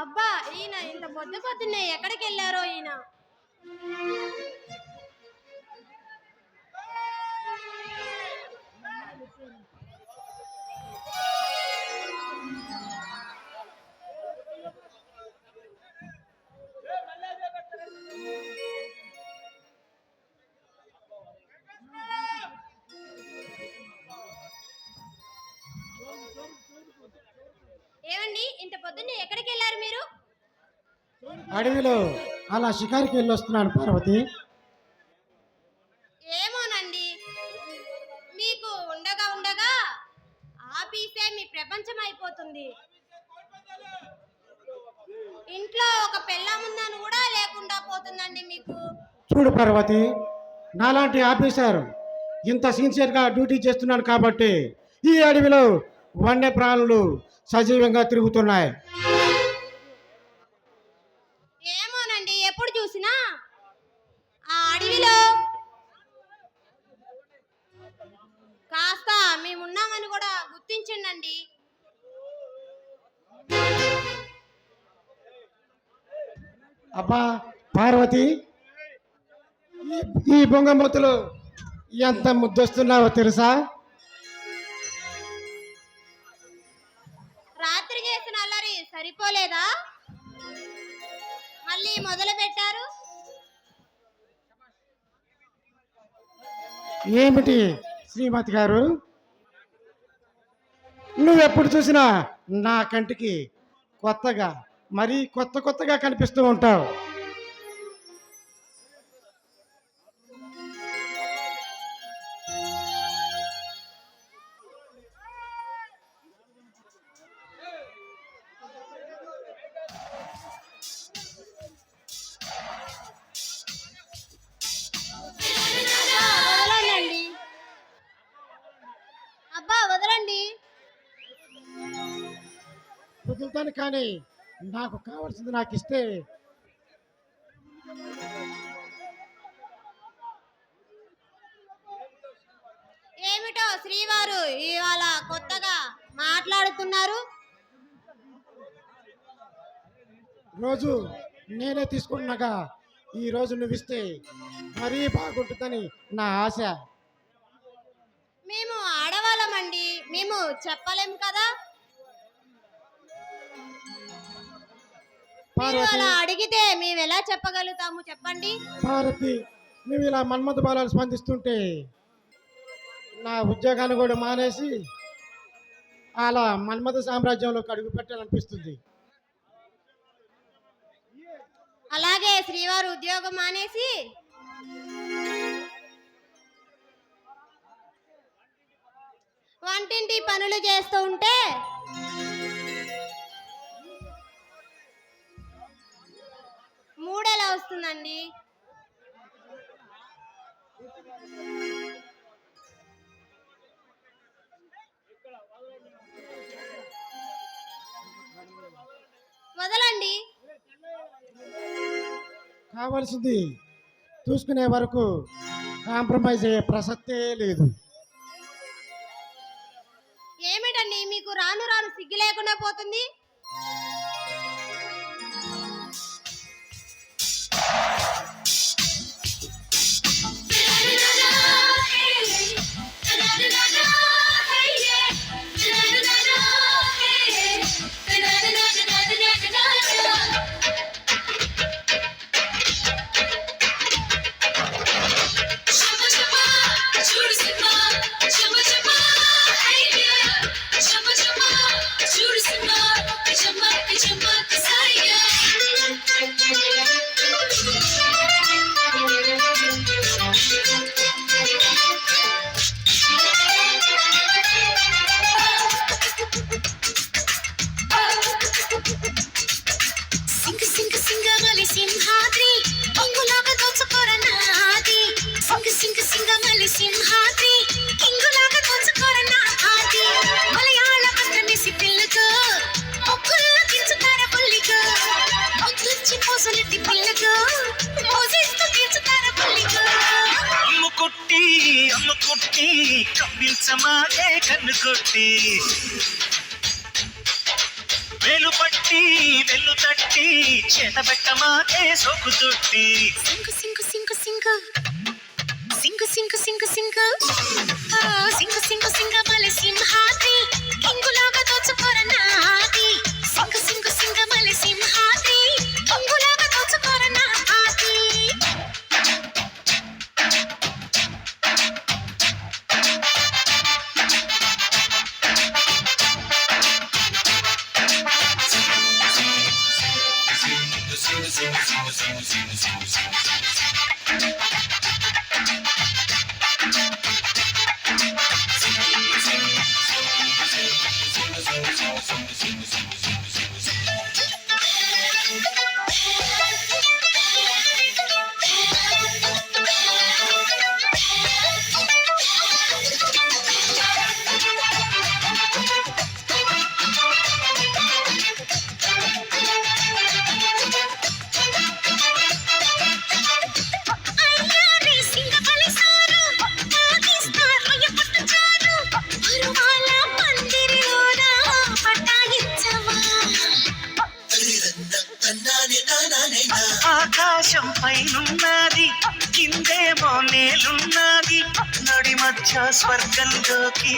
అబ్బా ఈయన ఇంత పొద్దు పొద్దున్నే ఎక్కడికి వెళ్ళారో ఈయన. ఏమండి ఇంత పొద్దున్నే ఎక్కడికి వెళ్ళారు మీరు? అడవిలో అలా షికారికి వెళ్ళి వస్తున్నాను పార్వతి. ఏమోనండి, మీకు ఉండగా ఉండగా ఆఫీసే మీ ప్రపంచం అయిపోతుంది. ఇంట్లో ఒక పెళ్ళాముందని కూడా లేకుండా పోతుందండి మీకు. చూడు పార్వతి, నాలాంటి ఆఫీసర్ ఇంత సిన్సియర్గా డ్యూటీ చేస్తున్నాను కాబట్టి ఈ అడవిలో వన్య ప్రాణులు సజీవంగా తిరుగుతున్నాయి. ఏమోనండి, ఎప్పుడు చూసినా ఆ అడవిలో కాస్త మేమున్నామని కూడా గుర్తించండి. అబ్బా పార్వతి, ఈ బొంగమూతులు ఎంత ముద్దొస్తున్నావో తెలుసా? రాత్రి చేసిన అల్లరి సరిపోలేదా? మళ్ళీ మొదలు పెట్టారు. ఏమిటి శ్రీమతి గారు, నువ్వెప్పుడు చూసినా నా కంటికి కొత్తగా మరీ కొత్తగా కనిపిస్తూ ఉంటావు. వదలండి, అబ్బా వదలండి. వదులుతాను, కానీ నాకు కావాల్సింది నాకు ఇస్తే. ఏమిటో శ్రీవారు ఇవాళ కొత్తగా మాట్లాడుతున్నారు. రోజు నేనే తీసుకుంటున్నాగా, ఈ రోజు నువ్వు ఇస్తే మరీ బాగుంటుందని నా ఆశ. మేము ఆడవాళ్ళమండి, మేము చెప్పలేం కదా. మీరు పార్వతి, అలా అడిగితే మేము ఎలా చెప్పగలుగుతాము చెప్పండి. భారతి, నువ్వు ఇలా మన్మథ బాలాలు స్పందిస్తుంటే నా ఉద్యోగాన్ని కూడా మానేసి అలా మన్మథ సామ్రాజ్యంలోకి అడుగు పెట్టాలనిపిస్తుంది. అలాగే శ్రీవారు ఉద్యోగం మానేసి వంటింటి పనులు చేస్తూ ఉంటే మూడేలా వస్తుందండి. వదలండి. కావాల్సింది చూసుకునే వరకు కాంప్రమైజ్ అయ్యే ప్రసక్తే లేదు. ఏమిటండి మీకు రాను రాను సిగ్గు లేకుండా పోతుంది. కొట్టి కవ్వించమాగే కన్ను కొట్టి వేలు పట్టి వెన్ను తట్టి చేతబెట్టమాకే సోకు తొట్టి సింగు సింగు సింగు సింగు సింగు సింగు సింగు సింగు సింగు సింగు సింగమల సింహాద్రి కింగులాగా దోచుకోరనాది సింగు సింగు సింగమల సింహాద్రి కింగులాగా దోచుకోరనాది అయ్యారే సింగబలి సారు ఆగిస్తారు ఎప్పటిచారు పరువాల పందిరిలోన పటాయించవా ఆకాశం పైనున్నది కిందేమో నేలున్నది నడి మధ్య స్వర్గంలోకి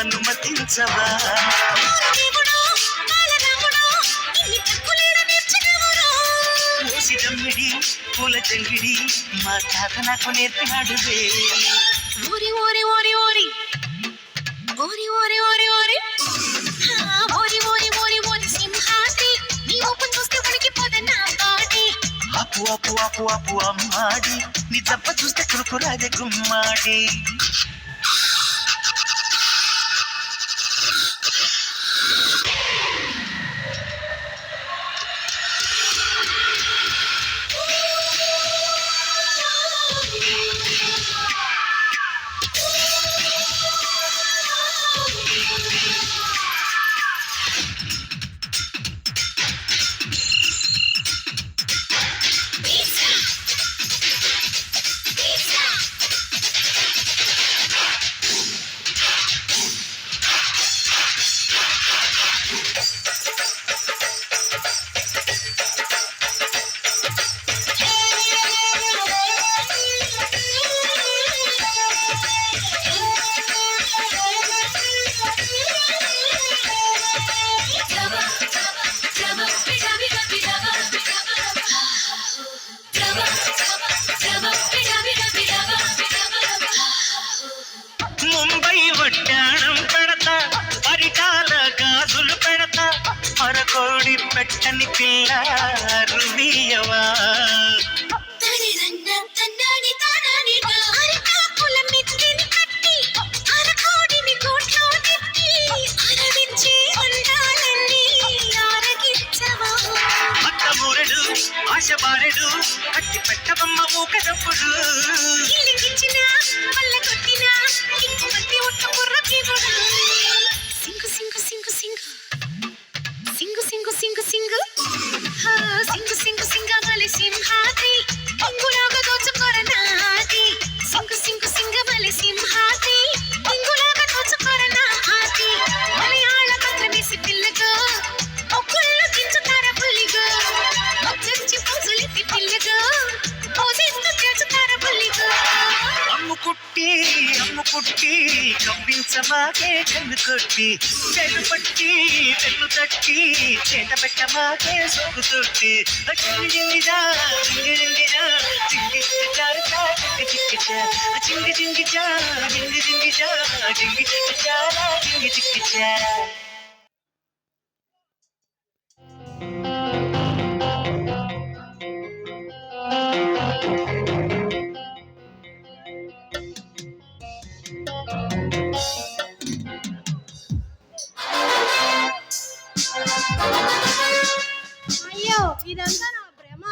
అనుమతించవా దేవుడు బాలరాముడు ఇన్ని తక్కులేడ నేర్చినవురా మూసిదమ్మిడి పూల జంగిడి మా తాత నాకు నేర్పినాడువే ఓరి ఓరి ఓరి ఓరి ఓరి ఓరి ఓరి ఓరి ఓరి ఓరి ఓరి ఓరి సింహాద్రి నీ ఊపు చూస్తే ఉనికిపోదా నా బాడీ అప్పు అప్పు అప్పు అప్పు అమ్మాడి నీ దెబ్బ చూస్తే కురుకురాదే గుమ్మాడి ముంబై వడ్డాణం పెడతా పరిటాల గాజులు పెడతా అరకోడి పెట్టని పిల్ల రుమియవా తడిరన్న తన్నాని తానాని అరికాకుల మెత్తిని కట్టి అరకోడిని గూట్లో నెట్టి అరవించి ఉండాలని ఆరగించవా అత్తమూరెడు ఆశ బారెడు కట్టి పెట్టబమ్మ ఊకదప్పుడు కిలికిచ్చిన వల్ల కొట్టిన కిక్కు మట్టి ఒట్ట బుర్ర పీవుడు సింగు సింగు సింగు సింగు సింగు సింగు సింగు సింగు సింగు సింగు సింగమల సింహాద్రి కింగులాగా దోచుకోరనాది సింగు సింగు సింగమల సింహాద్రి కింగులాగా దోచుకోరనాది మలయాళ మంత్రమేసి పిల్లగా ఒక్కళ్ళు కించుతార పుల్లిగా ఒక్కరించి పూజలెత్తి పిల్లగా పూజిస్తూ చేచుతార పుల్లిగా అమ్ము కుట్టి కవ్వించమాకే కన్ను కొట్టి చెడు పట్టి వెన్ను తట్టి చేత పెట్టమాకే సోకు తొట్టి చింగి చింగిజా చింగి చింగిజా చింగి చారుచా చిక్కి చిక్కిచా చింగి చింగిచా చింగి చింగిచా చింగి చిక్కిచారా చింగి చిక్కిచా అయ్యో ఇదంతా నా భ్రమ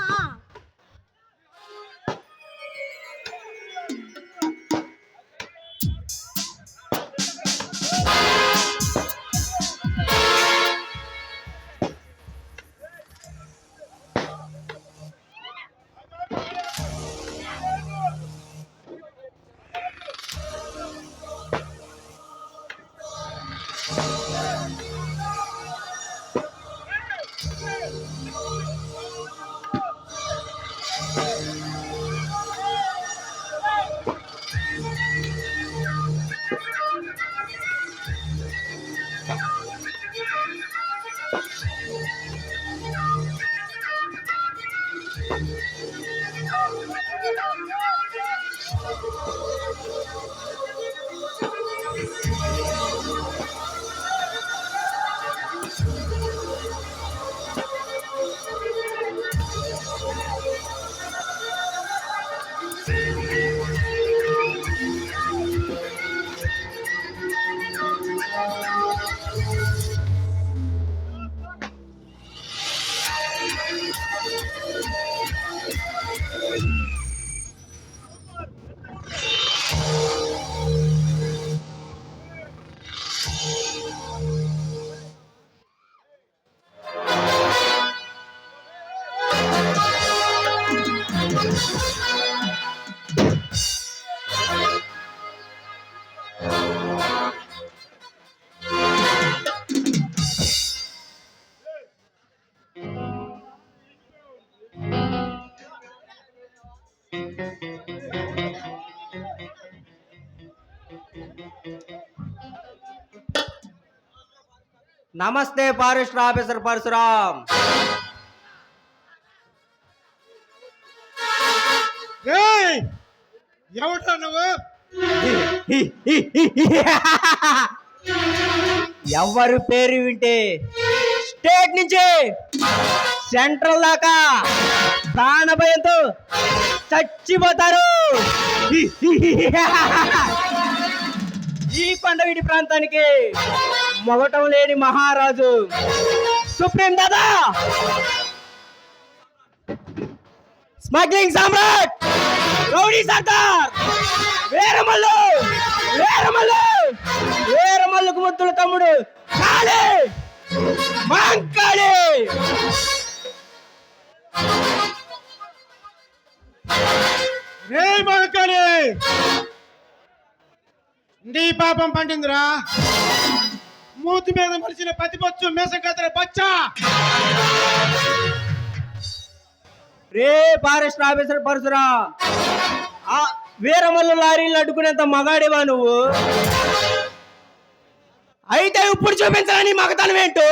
నమస్తే ఫారెస్ట్ ఆఫీసర్ పరశురామ్. ఏయ్! ఎవడ్రా నువ్వు? ఎవరు పేరు వింటే స్టేట్ నుంచి సెంట్రల్ దాకా ప్రాణ భయంతో చచ్చిపోతారు. ఈ కొండవీటి ప్రాంతానికి మొగటం లేని మహారాజు సుప్రీం దాదా, స్మగ్లింగ్ సామ్రాట్, రౌడీ సర్దార్, వీరమల్లు వీరమల్లు వీరమల్లుకు ముద్దుల తమ్ముడు కాళీ మాంకాళి. రేయ్ మహంకాళి, నీ పాపం పండిందిరా. మూతి మీద మలిచిన పతిపచ్చు మేసం కత్తెర బచ్చా. రే ఫారెస్ట్ ఆఫీసర్ పరశురామ్, ఆ వీరమల్లు లారీలు అడ్డుకునేంత మగాడివా నువ్వు? అయితే ఇప్పుడు చూపించాలని మగతనం ఏంటో?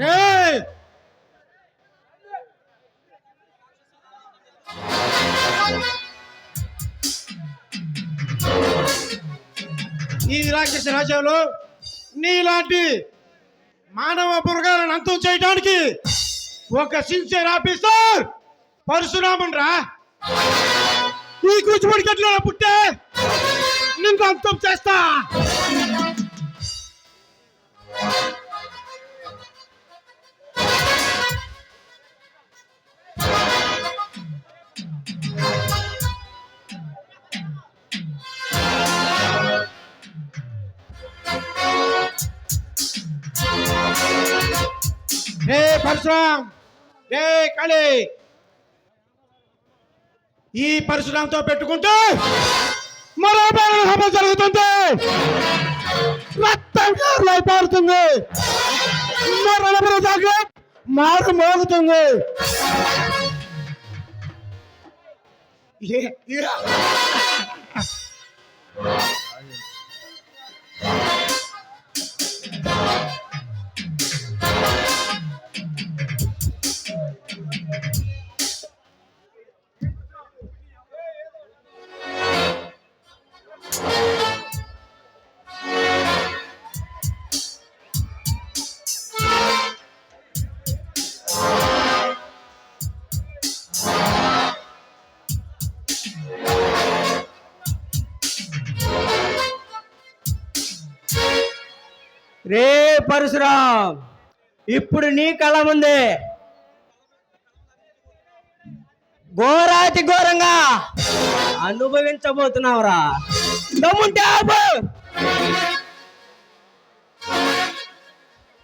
రేయ్! ఈ రాక్షస రాజ్యంలో నీలాంటి మానవ మృగాలను అంతం చేయడానికి ఒక సిన్సియర్ ఆఫీసర్ పరశురామన్ రా. ఈ కూచిపూడి గట్లలో పుట్టే నిన్ను అంతం చేస్తా. రే పరశురామ్, రే కాళీ, ఈ పరశురాంతో పెట్టుకుంటే మరో హత్య జరుగుతుంది. రక్తం పారుతుంది, మరో దాకా మారు మోగుతుంది. రే పరశురామ్, ఇప్పుడు నీ కళ ముందే ఘోరాతి ఘోరంగా అనుభవించబోతున్నావురా. దమ్ముంటే ఆపు.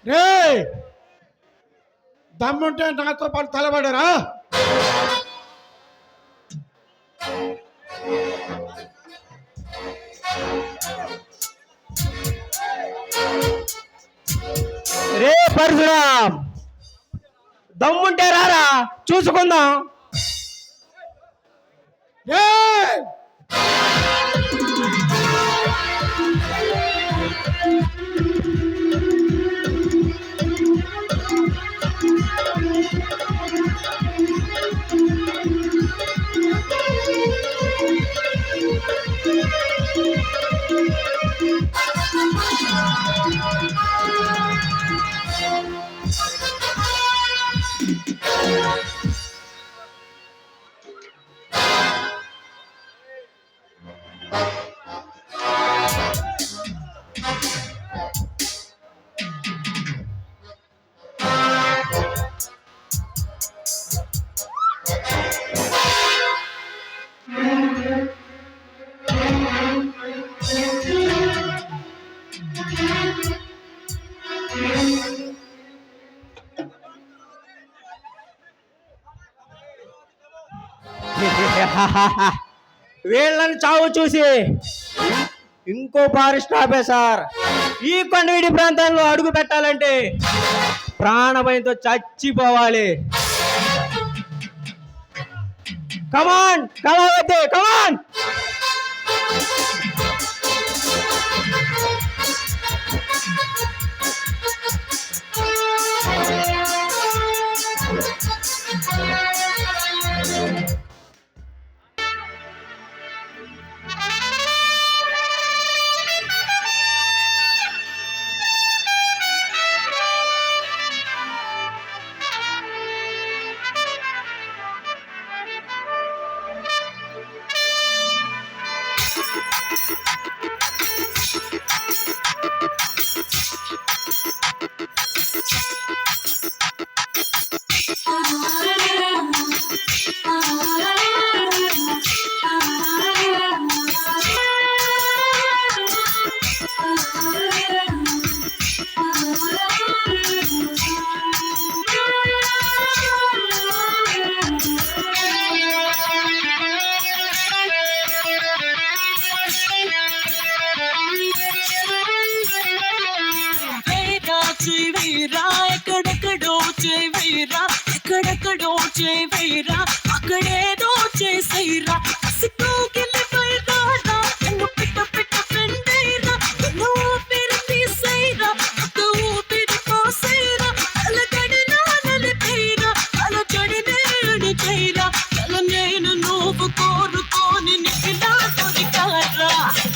రే దమ్ముంటే నాతో పాటు తలబడరా. రే పరశురామ్, దమ్ముంటే రారా చూసుకుందాం. ఏయ్! వీళ్ళని చావు చూసి ఇంకో ఫారెస్ట్ ఆఫీసర్ ఈ కొండవీడి ప్రాంతంలో అడుగు పెట్టాలంటే ప్రాణభయంతో చచ్చిపోవాలి. కమాన్ కళావతి కమాన్. ఎక్కడెక్కడో చేవేరా అక్కడేదో చేసేరా సిగ్గు గిల్లిపోయిరా ఎన్ను పిట్ట పిట్ట ఫ్రెండేరా ఎన్నో ఊపిరి తీసేరా ఒక్క ఊపిరి పోసేరా అలగడినా నలిపేరా అలజడినే అడిగేరా అల నేను నువ్వు కోరుకోని నిఖిలా దొరికారా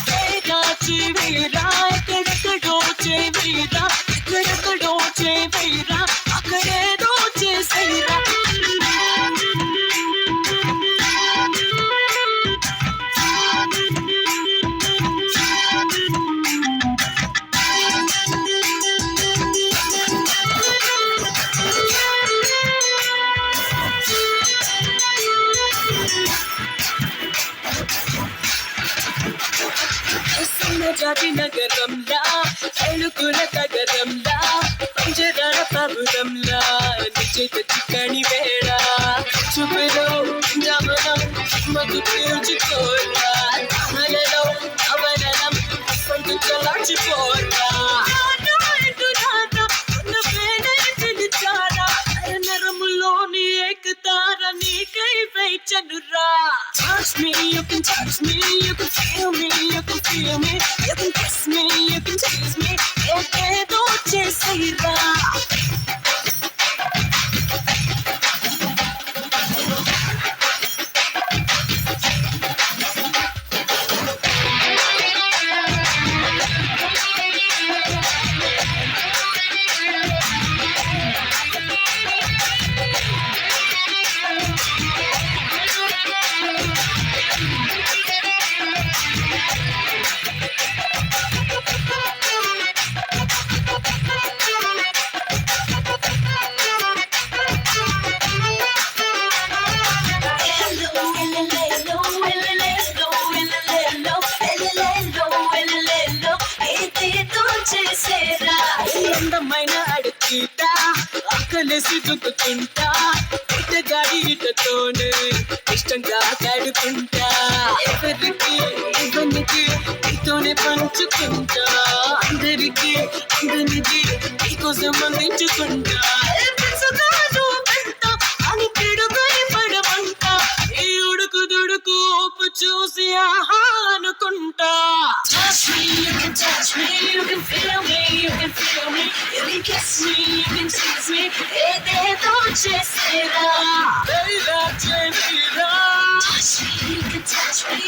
వేరా చేవేరా ఎక్కడెక్కడో చేవేరా ఎక్కడెక్కడో చేవేరా అక్కడేదో చేసేరా జాతి నగరంలా అడుగుల తగరంలా పంజరాల పగురంలా నిశ్చిత చిక్కని వేళ చూపులో జమనం మగు పీల్చుకోరా అమలలో అవనలం సంతు చలాచిపోరా నరములోని ఏకతార నీకై వేచనురా. Touch me, you can touch me, you can feel me, you can feel me, you can kiss me, you can taste me, ఏదేదో చేసేరా. అందమైన అడుగుతా ఆకలేసి దుక్కుతుంటా ఇటగాడి ఇటతోనే ఇష్టంగా కాడుకుంటా ఎవరికి ఇవన్నీ నీతోనే పంచుకుంటా అందరికి అందరికి నీకోసం అందించుకుంటా అని పిడుగుని పడమంట ఈ ఉడుకు దుడుకు ఒప్పు చూసి ఆహా అనుకుంటా. Touch me, you can touch me, you can feel me, you can feel me, you can kiss me, you can tease me, ఏదేదో చేసేరా. Touch me, you can touch me,